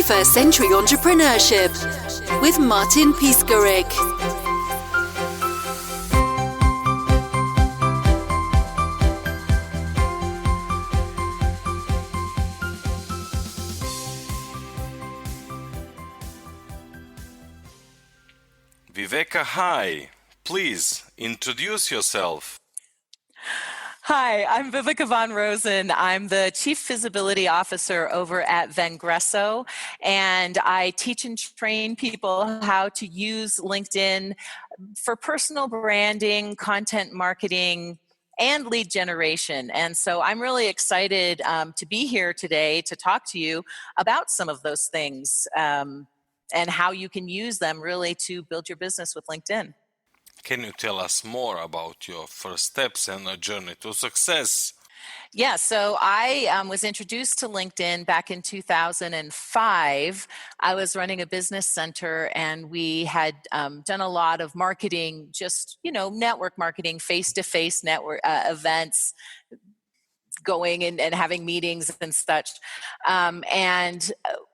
21st Century Entrepreneurship with Martin Piskarik. Viveka, hi. Please introduce yourself. Hi, I'm Viveka von Rosen. I'm the Chief Visibility Officer over at Vengresso, and I teach and train people how to use LinkedIn for personal branding, content marketing, and lead generation. And so I'm really excited to be here today to talk to you about some of those things and how you can use them really to build your business with LinkedIn. Can you tell us more about your first steps and a journey to success? Yeah, so I was introduced to LinkedIn back in 2005. I was running a business center, and we had done a lot of marketing, just, network marketing, face-to-face network events, going and having meetings and such. And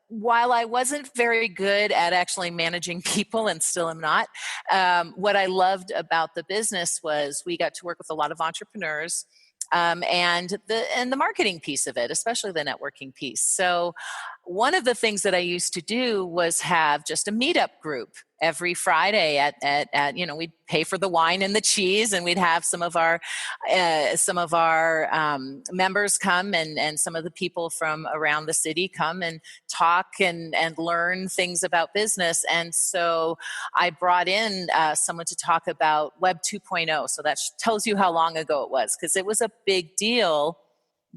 while I wasn't very good at actually managing people, and still am not, what I loved about the business was we got to work with a lot of entrepreneurs, and the marketing piece of it, especially the networking piece. So one of the things that I used to do was have just a meetup group every Friday at we'd pay for the wine and the cheese, and we'd have some of our members come, and some of the people from around the city come and talk and learn things about business. And so I brought in someone to talk about Web 2.0. So that tells you how long ago it was, because it was a big deal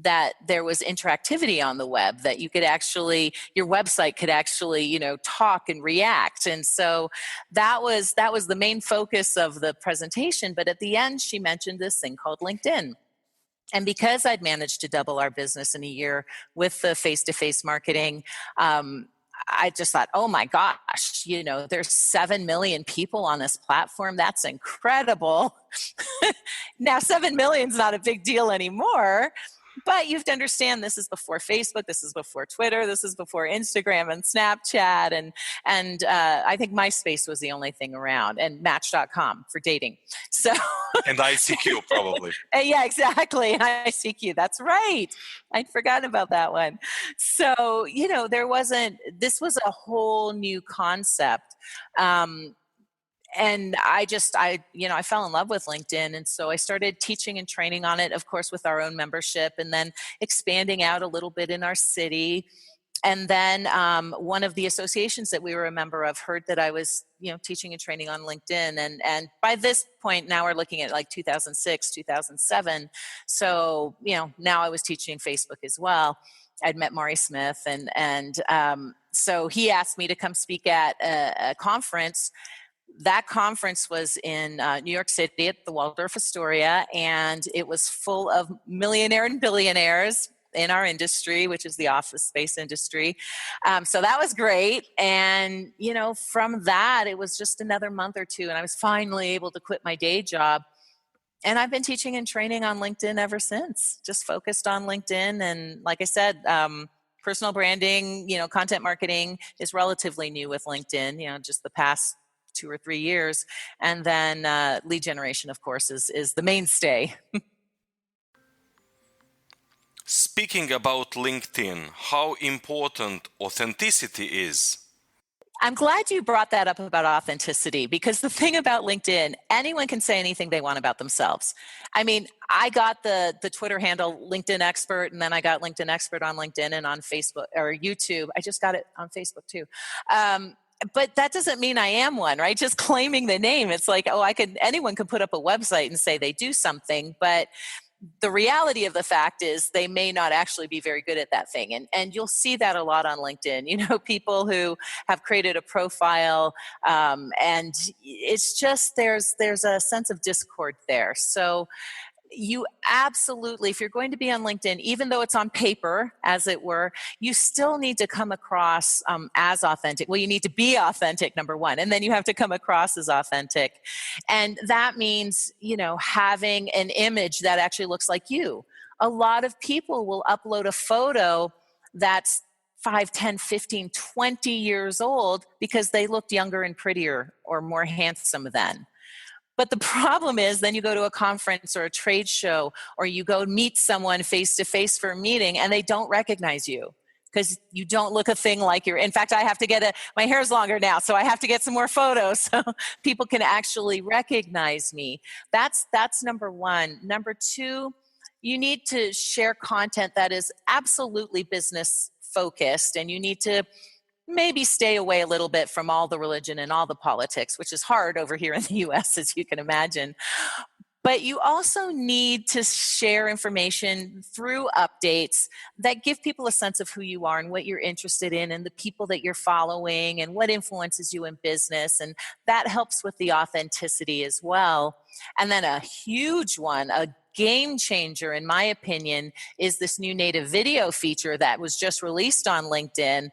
that there was interactivity on the web, that you could actually, your website could actually, talk and react. And so that was the main focus of the presentation. But at the end, she mentioned this thing called LinkedIn. And because I'd managed to double our business in a year with the face-to-face marketing, I just thought, oh my gosh, there's 7 million people on this platform. That's incredible. Now, 7 million is not a big deal anymore. But you have to understand, this is before Facebook, this is before Twitter, this is before Instagram and Snapchat, and I think MySpace was the only thing around, and Match.com for dating. So And ICQ probably. Yeah, exactly. ICQ, that's right. I'd forgotten about that one. So, this was a whole new concept. And I fell in love with LinkedIn. And so I started teaching and training on it, of course, with our own membership, and then expanding out a little bit in our city. And then one of the associations that we were a member of heard that I was, teaching and training on LinkedIn. And by this point, now we're looking at like 2006, 2007. So, now I was teaching Facebook as well. I'd met Maury Smith, and so he asked me to come speak at a conference. That conference was in New York City at the Waldorf Astoria, and it was full of millionaires and billionaires in our industry, which is the office space industry. So that was great. And, from that, it was just another month or two, and I was finally able to quit my day job. And I've been teaching and training on LinkedIn ever since, just focused on LinkedIn. And like I said, personal branding, content marketing is relatively new with LinkedIn, just the past 2 or 3 years. And then lead generation, of course, is the mainstay. Speaking about LinkedIn, how important authenticity is? I'm glad you brought that up about authenticity, because the thing about LinkedIn, anyone can say anything they want about themselves. I mean, I got the Twitter handle LinkedIn Expert, and then I got LinkedIn Expert on LinkedIn and on Facebook or YouTube. I just got it on Facebook too. But that doesn't mean I am one, right? Just claiming the name. It's like, anyone can put up a website and say they do something, but the reality of the fact is they may not actually be very good at that thing. And you'll see that a lot on LinkedIn, people who have created a profile, and it's just, there's a sense of discord there. So you absolutely, if you're going to be on LinkedIn, even though it's on paper, as it were, you still need to come across as authentic. Well, you need to be authentic, number one, and then you have to come across as authentic. And that means, having an image that actually looks like you. A lot of people will upload a photo that's 5, 10, 15, 20 years old because they looked younger and prettier or more handsome then. But the problem is then you go to a conference or a trade show, or you go meet someone face to face for a meeting and they don't recognize you because you don't look a thing like you're. In fact, I have to get my hair's longer now, so I have to get some more photos so people can actually recognize me. That's number one. Number two, you need to share content that is absolutely business focused, and you need to maybe stay away a little bit from all the religion and all the politics, which is hard over here in the US, as you can imagine. But you also need to share information through updates that give people a sense of who you are and what you're interested in and the people that you're following and what influences you in business. And that helps with the authenticity as well. And then a huge one, a game changer, in my opinion, is this new native video feature that was just released on LinkedIn.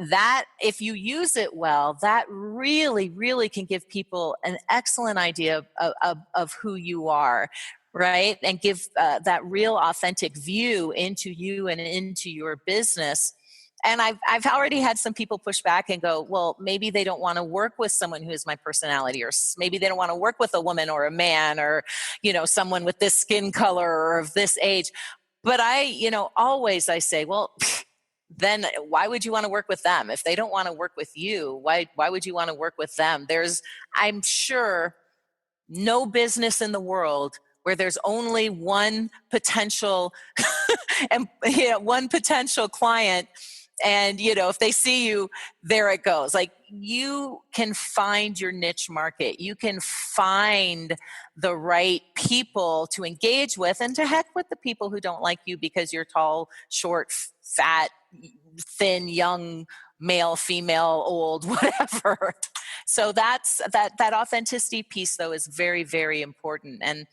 That, if you use it well, that really, really can give people an excellent idea of who you are, right? And give that real authentic view into you and into your business. And I've already had some people push back and go, well, maybe they don't want to work with someone who is my personality, or maybe they don't want to work with a woman or a man, or, someone with this skin color or of this age. But always I say, well, then why would you want to work with them? If they don't want to work with you, why would you want to work with them? I'm sure, no business in the world where there's only one potential and one potential client, and if they see you, there it goes. Like, you can find your niche market. You can find the right people to engage with, and to heck with the people who don't like you because you're tall, short, fat, thin, young, male, female, old, whatever. So that authenticity piece, though, is very, very important. And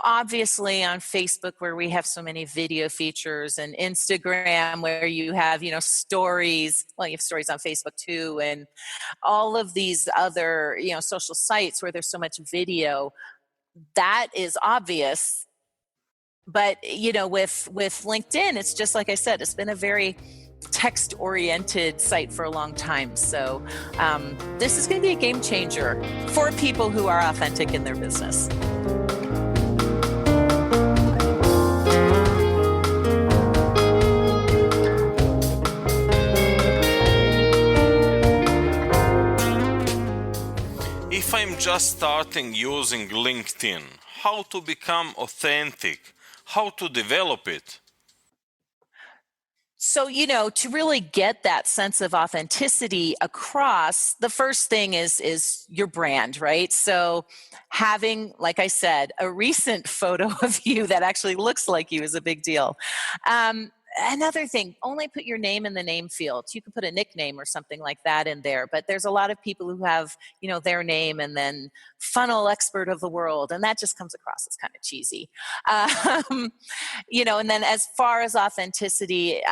obviously on Facebook, where we have so many video features, and Instagram, where you have, stories. Well, you have stories on Facebook too, and all of these other, social sites where there's so much video. That is obvious. But, with LinkedIn, it's just like I said, it's been a very text-oriented site for a long time. So this is going to be a game changer for people who are authentic in their business. If I'm just starting using LinkedIn, how to become authentic? How to develop it? So, to really get that sense of authenticity across, the first thing is your brand, right? So having, like I said, a recent photo of you that actually looks like you is a big deal. Another thing, only put your name in the name field. You could put a nickname or something like that in there, but there's a lot of people who have, their name and then funnel expert of the world, and that just comes across as kind of cheesy. And then as far as authenticity,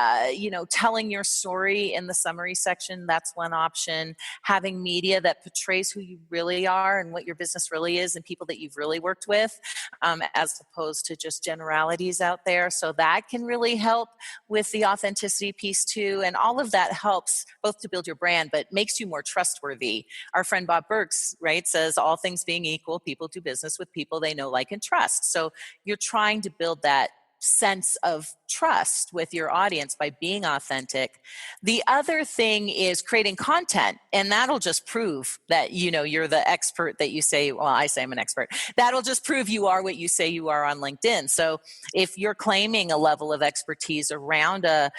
telling your story in the summary section, that's one option. Having media that portrays who you really are and what your business really is and people that you've really worked with, as opposed to just generalities out there. So that can really help with the authenticity piece too. And all of that helps both to build your brand, but makes you more trustworthy. Our friend Bob Burks, right, says all things being equal, people do business with people they know, like, and trust. So you're trying to build that sense of trust with your audience by being authentic. The other thing is creating content, and that'll just prove that you're the expert that you say. Well, I say I'm an expert. That'll just prove you are what you say you are on LinkedIn. So if you're claiming a level of expertise around a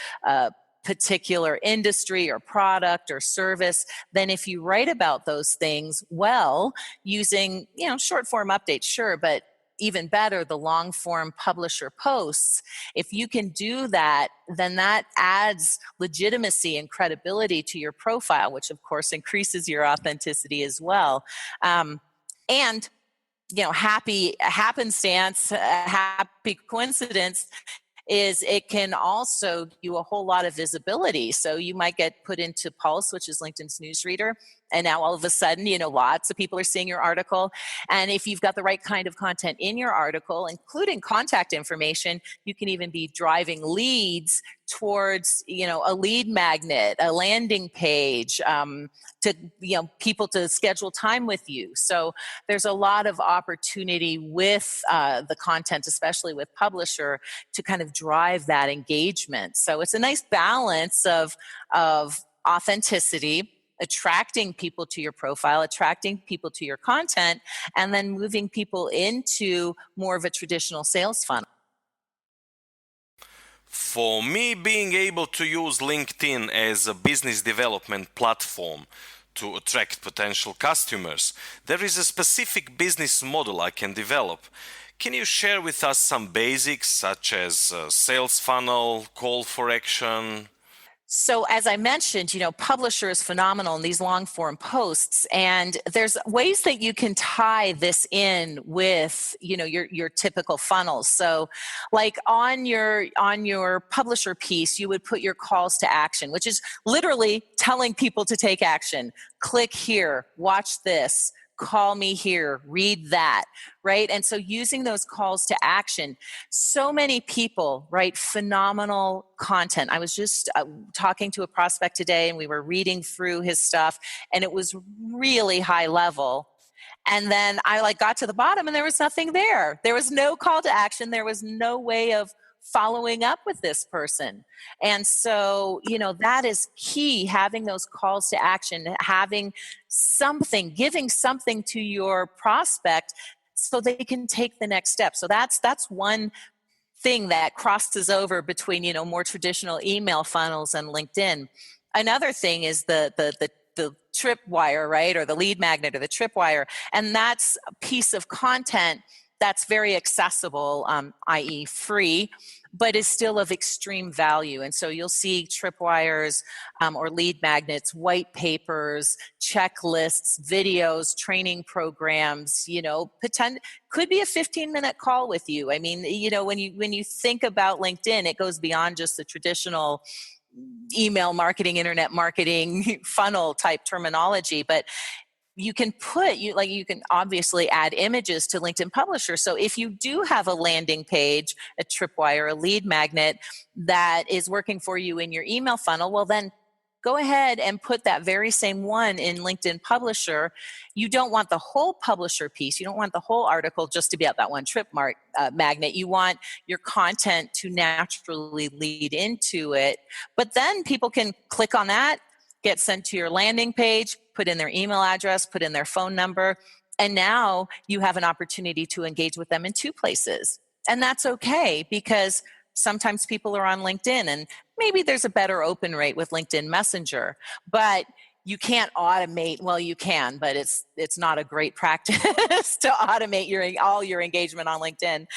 particular industry or product or service, then if you write about those things well, using short form updates, sure, but even better, the long form publisher posts, if you can do that, then that adds legitimacy and credibility to your profile, which of course increases your authenticity as well. And happy happenstance, happy coincidence is it can also give you a whole lot of visibility. So you might get put into Pulse, which is LinkedIn's newsreader, And now all of a sudden, lots of people are seeing your article. And if you've got the right kind of content in your article, including contact information, you can even be driving leads towards, a lead magnet, a landing page, to, people to schedule time with you. So there's a lot of opportunity with the content, especially with publisher, to kind of drive that engagement. So it's a nice balance of authenticity, attracting people to your profile, attracting people to your content, and then moving people into more of a traditional sales funnel. For me, being able to use LinkedIn as a business development platform to attract potential customers, there is a specific business model I can develop. Can you share with us some basics such as sales funnel, call for action? So as I mentioned, publisher is phenomenal in these long form posts, and there's ways that you can tie this in with, your typical funnels. So like on your publisher piece, you would put your calls to action, which is literally telling people to take action. Click here, watch this, call me here, read that, right? And so using those calls to action, so many people write phenomenal content. I was just talking to a prospect today, and we were reading through his stuff, and it was really high level. And then I got to the bottom, and there was nothing there. There was no call to action. There was no way of following up with this person. And so, that is key, having those calls to action, having something, giving something to your prospect so they can take the next step. So that's one thing that crosses over between, more traditional email funnels and LinkedIn. Another thing is the tripwire, right? Or the lead magnet or the tripwire. And that's a piece of content that's very accessible, i.e. free, but is still of extreme value. And so you'll see tripwires or lead magnets, white papers, checklists, videos, training programs, could be a 15-minute call with you. I mean, when you think about LinkedIn, it goes beyond just the traditional email marketing, internet marketing funnel type terminology, but you can you can obviously add images to LinkedIn Publisher. So if you do have a landing page, a tripwire, a lead magnet that is working for you in your email funnel, well then go ahead and put that very same one in LinkedIn Publisher. You don't want the whole publisher piece. You don't want the whole article just to be at that one magnet. You want your content to naturally lead into it. But then people can click on that, get sent to your landing page, put in their email address, put in their phone number, and now you have an opportunity to engage with them in two places. And that's okay, because sometimes people are on LinkedIn, and maybe there's a better open rate with LinkedIn Messenger, but you can't automate. Well, you can, but it's not a great practice to automate all your engagement on LinkedIn.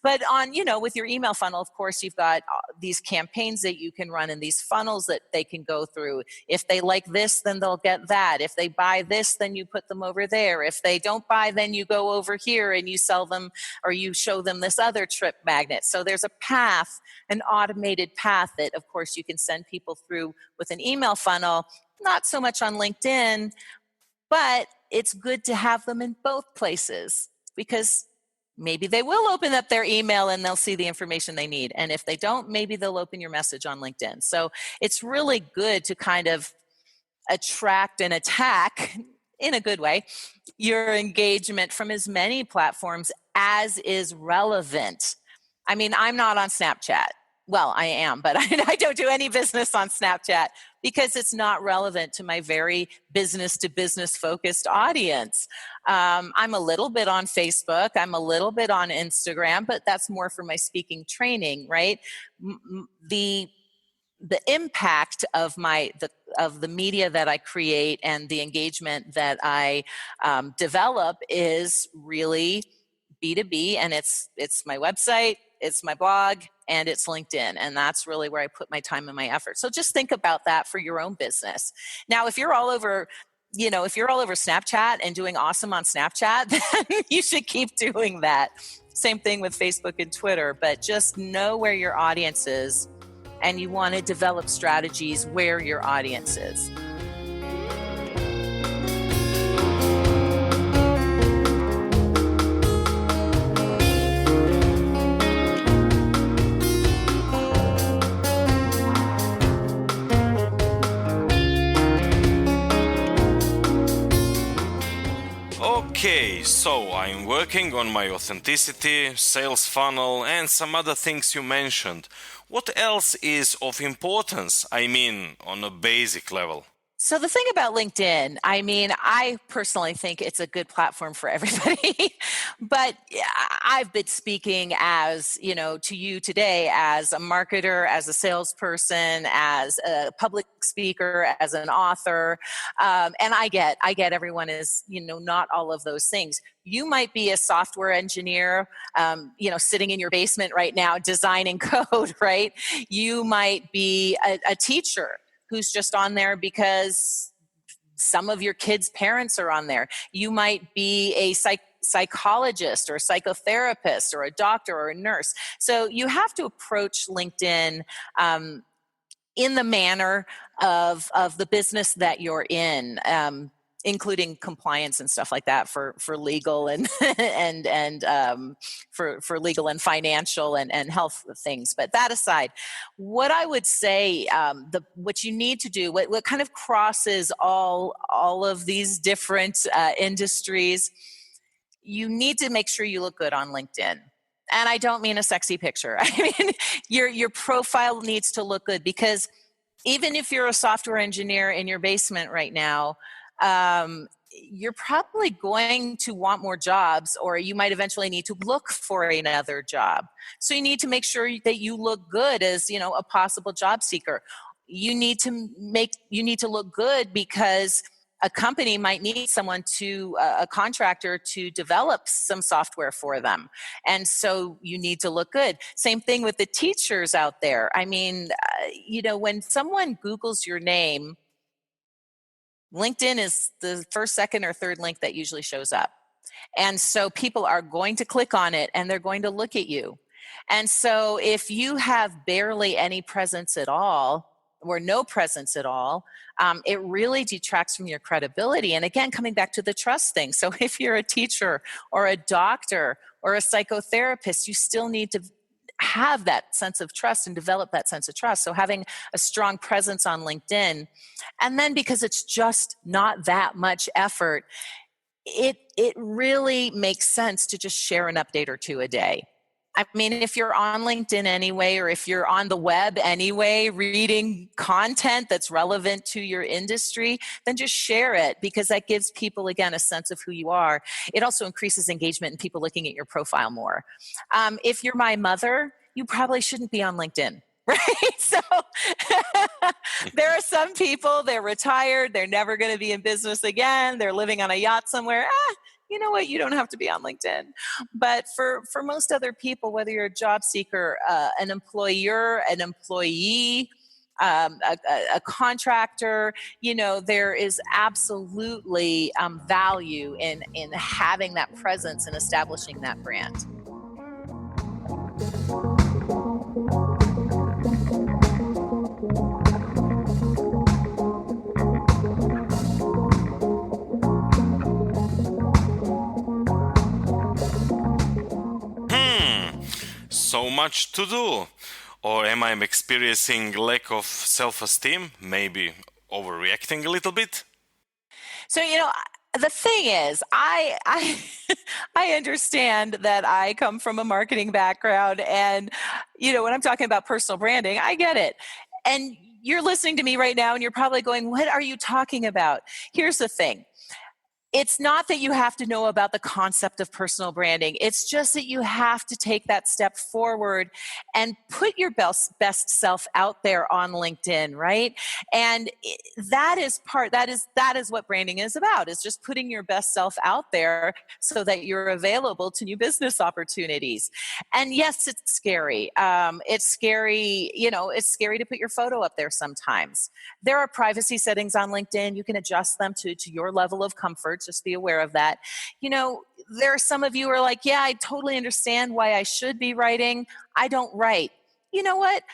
But on, with your email funnel, of course, you've got these campaigns that you can run and these funnels that they can go through. If they like this, then they'll get that. If they buy this, then you put them over there. If they don't buy, then you go over here and you sell them, or you show them this other trip magnet. So there's a path, an automated path that, of course, you can send people through with an email funnel. Not so much on LinkedIn, but it's good to have them in both places, because maybe they will open up their email and they'll see the information they need. And if they don't, maybe they'll open your message on LinkedIn. So it's really good to kind of attract and attack, in a good way, your engagement from as many platforms as is relevant. I mean, I'm not on Snapchat. Well, I am, but I don't do any business on Snapchat because it's not relevant to my very business to business focused audience. I'm a little bit on Facebook. I'm a little bit on Instagram, but that's more for my speaking training, right? The impact of the media that I create and the engagement that I develop is really B2B, and it's my website, it's my blog, and it's LinkedIn. And that's really where I put my time and my effort. So just think about that for your own business. Now, if you're all over Snapchat and doing awesome on Snapchat, then you should keep doing that. Same thing with Facebook and Twitter, but just know where your audience is, and you want to develop strategies where your audience is. So I'm working on my authenticity, sales funnel, and some other things you mentioned. What else is of importance? I mean, on a basic level. So the thing about LinkedIn, I mean, I personally think it's a good platform for everybody, but I've been speaking as, to you today as a marketer, as a salesperson, as a public speaker, as an author. And I get everyone is, not all of those things. You might be a software engineer, sitting in your basement right now, designing code, right? You might be a teacher who's just on there because some of your kids' parents are on there. You might be a psychologist or a psychotherapist or a doctor or a nurse. So you have to approach LinkedIn in the manner of the business that you're in. Including compliance and stuff like that for legal and for legal and financial and health things. But that aside, what I would say, what you need to do, what kind of crosses all of these different industries, you need to make sure you look good on LinkedIn. And I don't mean a sexy picture. I mean, your profile needs to look good, because even if you're a software engineer in your basement right now, you're probably going to want more jobs, or you might eventually need to look for another job. So you need to make sure that you look good as, a possible job seeker. You need to look good because a company might need someone a contractor to develop some software for them. And so you need to look good. Same thing with the teachers out there. I mean, when someone Googles your name, LinkedIn is the first, second, or third link that usually shows up. And so people are going to click on it and they're going to look at you. And so if you have barely any presence at all, or no presence at all, it really detracts from your credibility. And again, coming back to the trust thing. So if you're a teacher or a doctor or a psychotherapist, you still need to have that sense of trust and develop that sense of trust. So having a strong presence on LinkedIn, and then because it's just not that much effort, it really makes sense to just share an update or two a day. I mean, if you're on LinkedIn anyway, or if you're on the web anyway, reading content that's relevant to your industry, then just share it, because that gives people, again, a sense of who you are. It also increases engagement and people looking at your profile more. If you're my mother, you probably shouldn't be on LinkedIn. Right? So there are some people, they're retired, they're never going to be in business again, they're living on a yacht somewhere. You know what? You don't have to be on LinkedIn. But for most other people, whether you're a job seeker, an employer, an employee, a contractor, there is absolutely value in having that presence and establishing that brand. So much to do. Or am I experiencing lack of self-esteem? Maybe overreacting a little bit? So, the thing is, I I understand that I come from a marketing background, and when I'm talking about personal branding, I get it. And you're listening to me right now and you're probably going, "What are you talking about?" Here's the thing. It's not that you have to know about the concept of personal branding. It's just that you have to take that step forward and put your best self out there on LinkedIn, right? And that is what branding is about. It's just putting your best self out there so that you're available to new business opportunities. And yes, it's scary. It's scary, it's scary to put your photo up there sometimes. There are privacy settings on LinkedIn. You can adjust them to your level of comfort. Just be aware of that. There are some of you who are like, yeah, I totally understand why I should be writing. I don't write. You know what?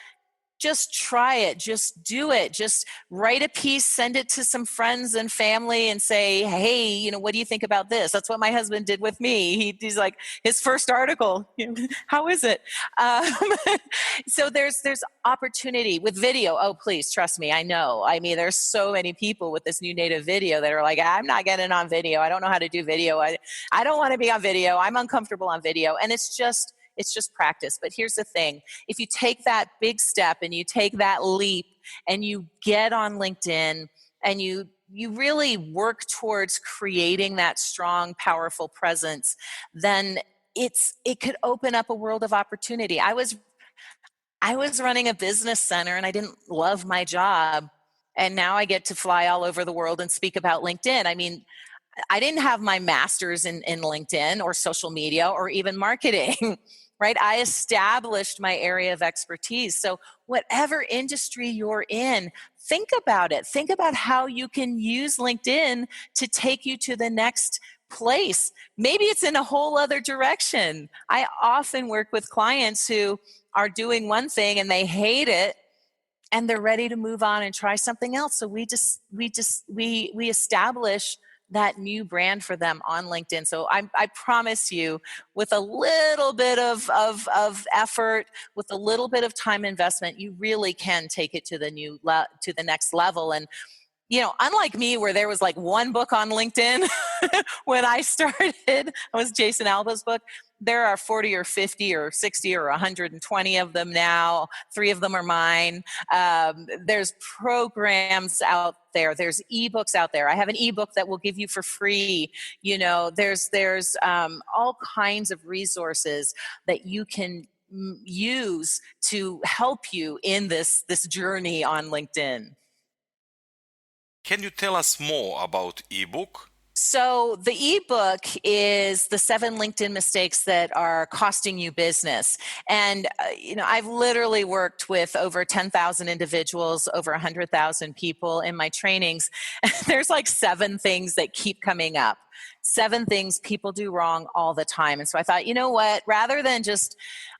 just try it, just do it, just write a piece, send it to some friends and family and say, hey, what do you think about this? That's what my husband did with me. He's like, his first article, how is it? Um, so there's opportunity with video. Oh, please trust me. I know. I mean, there's so many people with this new native video that are like, I'm not getting on video. I don't know how to do video. I don't want to be on video. I'm uncomfortable on video. And it's just practice. But here's the thing. If you take that big step and you take that leap and you get on LinkedIn and you really work towards creating that strong, powerful presence, then it could open up a world of opportunity. I was running a business center and I didn't love my job. And now I get to fly all over the world and speak about LinkedIn. I mean, I didn't have my master's in LinkedIn or social media or even marketing, right? I established my area of expertise. So whatever industry you're in, think about it. Think about how you can use LinkedIn to take you to the next place. Maybe it's in a whole other direction. I often work with clients who are doing one thing and they hate it and they're ready to move on and try something else. So we establish that new brand for them on LinkedIn. So I promise you, with a little bit of effort, with a little bit of time investment, you really can take it to the next level. And unlike me, where there was like one book on LinkedIn when I started, it was Jason Alba's book. There are 40 or 50 or 60 or 120 of them now. 3 of them are mine. There's programs out there. There's ebooks out there. I have an ebook that will give you for free. There's all kinds of resources that you can use to help you in this journey on LinkedIn. Can you tell us more about ebook? So the ebook is the 7 LinkedIn mistakes that are costing you business. And, I've literally worked with over 10,000 individuals, over 100,000 people in my trainings. There's like 7 things that keep coming up. 7 things people do wrong all the time. And so I thought, you know what, rather than just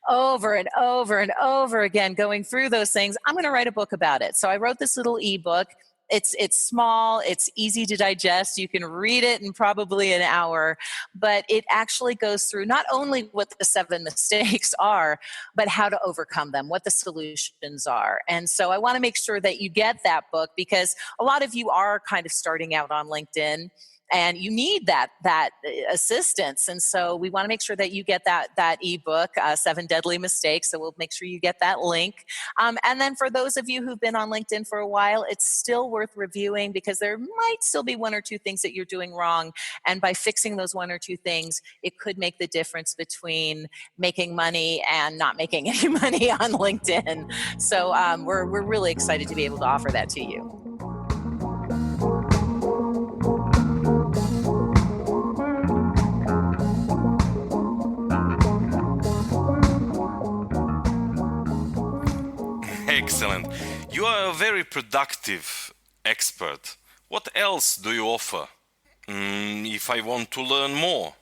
over and over and over again going through those things, I'm going to write a book about it. So I wrote this little ebook. It's small, it's easy to digest. You can read it in probably an hour, but it actually goes through not only what the 7 mistakes are, but how to overcome them, what the solutions are. And so I want to make sure that you get that book, because a lot of you are kind of starting out on LinkedIn and you need that assistance. And so we want to make sure that you get that ebook, 7 Deadly Mistakes. So we'll make sure you get that link. And then for those of you who've been on LinkedIn for a while, it's still worth reviewing, because there might still be 1 or 2 things that you're doing wrong. And by fixing those 1 or 2 things, it could make the difference between making money and not making any money on LinkedIn. So we're really excited to be able to offer that to you. Excellent. You are a very productive expert. What else do you offer? If I want to learn more,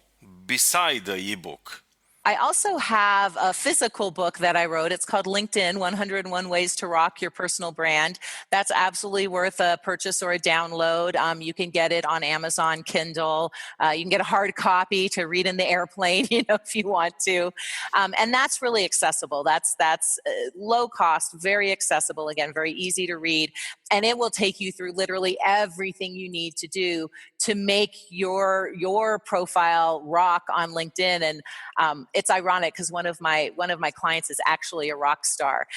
beside the ebook. I also have a physical book that I wrote. It's called LinkedIn, 101 Ways to Rock Your Personal Brand. That's absolutely worth a purchase or a download. You can get it on Amazon Kindle. You can get a hard copy to read in the airplane, if you want to. And that's really accessible. That's low cost, very accessible, again, very easy to read. And it will take you through literally everything you need to do to make your profile rock on LinkedIn. And it's ironic, because one of my clients is actually a rock star,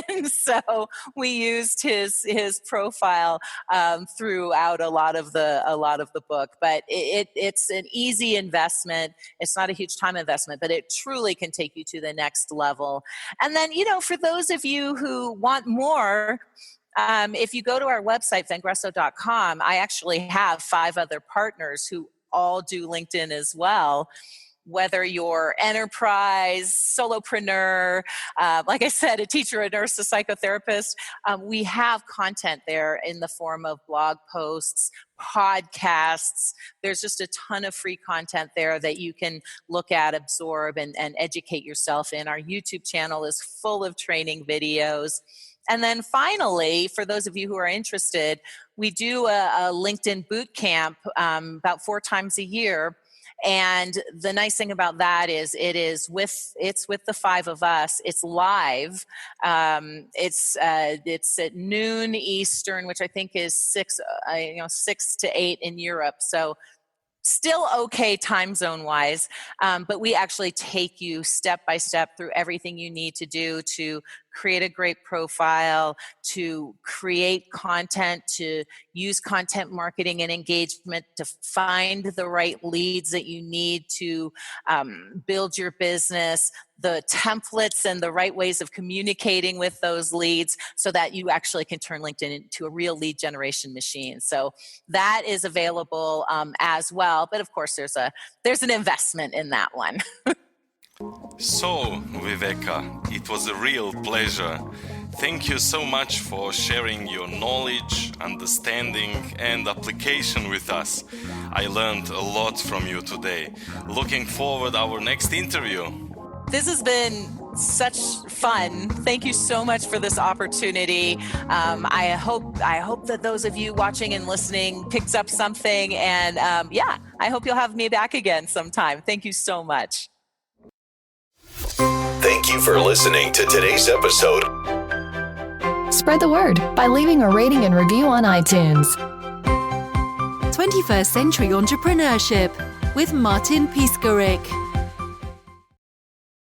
and so we used his profile throughout a lot of the book. But it's an easy investment. It's not a huge time investment, but it truly can take you to the next level. And then for those of you who want more. If you go to our website, vengresso.com, I actually have 5 other partners who all do LinkedIn as well. whether you're enterprise, solopreneur, like I said, a teacher, a nurse, a psychotherapist, we have content there in the form of blog posts, podcasts. There's just a ton of free content there that you can look at, absorb, and educate yourself in. Our YouTube channel is full of training videos. And then finally, for those of you who are interested, we do a LinkedIn boot camp about 4 times a year. And the nice thing about that is it's with the 5 of us. It's live. It's at noon Eastern, which I think is 6 to 8 in Europe. So still okay time zone wise, but we actually take you step by step through everything you need to do to create a great profile, to create content, to use content marketing and engagement to find the right leads that you need to build your business, the templates and the right ways of communicating with those leads so that you actually can turn LinkedIn into a real lead generation machine. So that is available as well. But of course, there's an investment in that one. So, Viveka, it was a real pleasure. Thank you so much for sharing your knowledge, understanding, and application with us. I learned a lot from you today. Looking forward to our next interview. This has been such fun. Thank you so much for this opportunity. I hope that those of you watching and listening picks up something. And I hope you'll have me back again sometime. Thank you so much. Thank you for listening to today's episode. Spread the word by leaving a rating and review on iTunes. 21st Century Entrepreneurship with Martin Piskarik.